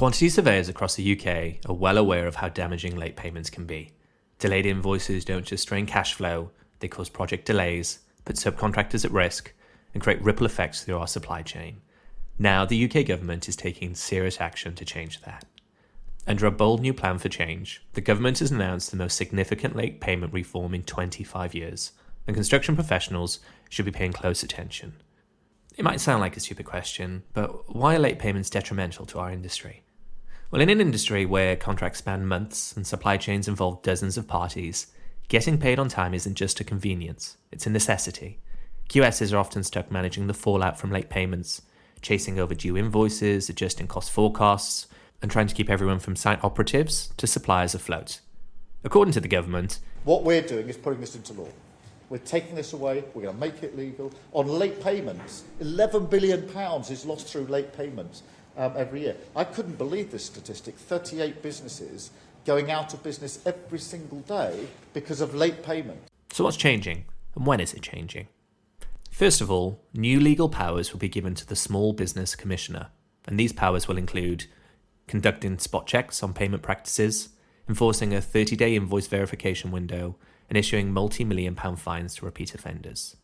Quantity surveyors across the UK are well aware of how damaging late payments can be. Delayed invoices don't just strain cash flow, they cause project delays, put subcontractors at risk, and create ripple effects through our supply chain. Now the UK government is taking serious action to change that. Under a bold new plan for change, the government has announced the most significant late payment reform in 25 years, and construction professionals should be paying close attention. It might sound like a stupid question, but why are late payments detrimental to our industry? Well, in an industry where contracts span months and supply chains involve dozens of parties, getting paid on time isn't just a convenience, it's a necessity. QSs are often stuck managing the fallout from late payments, chasing overdue invoices, adjusting cost forecasts, and trying to keep everyone from site operatives to suppliers afloat. According to the government, what we're doing is putting this into law. We're taking this away, we're going to make it legal. On late payments, £11 billion is lost through late payments every year. I couldn't believe this statistic, 38 businesses going out of business every single day because of late payment. So what's changing, and when is it changing? First of all, new legal powers will be given to the Small Business Commissioner, and these powers will include conducting spot checks on payment practices, enforcing a 30-day invoice verification window, and issuing multi-million-pound fines to repeat offenders.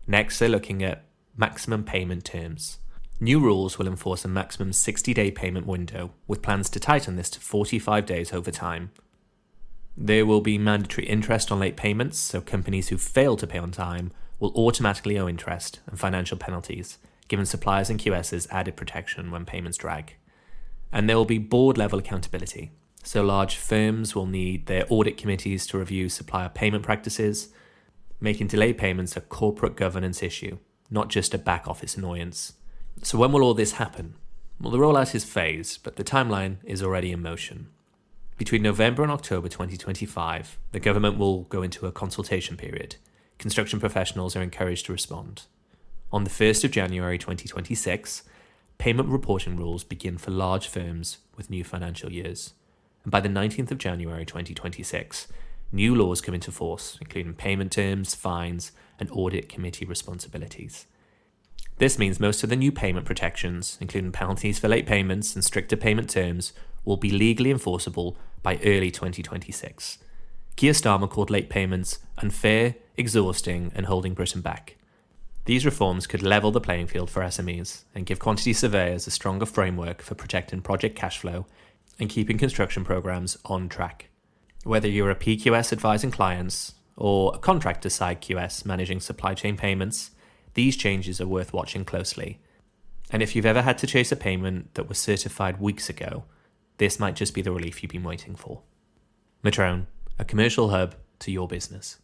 Next, they're looking at maximum payment terms. New rules will enforce a maximum 60-day payment window, with plans to tighten this to 45 days over time. There will be mandatory interest on late payments, so companies who fail to pay on time will automatically owe interest and financial penalties, giving suppliers and QSs added protection when payments drag. And there will be board-level accountability. So large firms will need their audit committees to review supplier payment practices, making delayed payments a corporate governance issue, not just a back-office annoyance. So when will all this happen? Well, the rollout is phased, but the timeline is already in motion. Between November and October 2025, the government will go into a consultation period. Construction professionals are encouraged to respond. On the 1st of January 2026, payment reporting rules begin for large firms with new financial years. And by the 19th of January 2026, new laws come into force, including payment terms, fines, and audit committee responsibilities. This means most of the new payment protections, including penalties for late payments and stricter payment terms, will be legally enforceable by early 2026. Keir Starmer called late payments unfair, exhausting, and holding Britain back. These reforms could level the playing field for SMEs and give quantity surveyors a stronger framework for protecting project cash flow and keeping construction programs on track. Whether you're a PQS advising clients or a contractor side QS managing supply chain payments, these changes are worth watching closely. And if you've ever had to chase a payment that was certified weeks ago, this might just be the relief you've been waiting for. Metroun, a commercial hub to your business.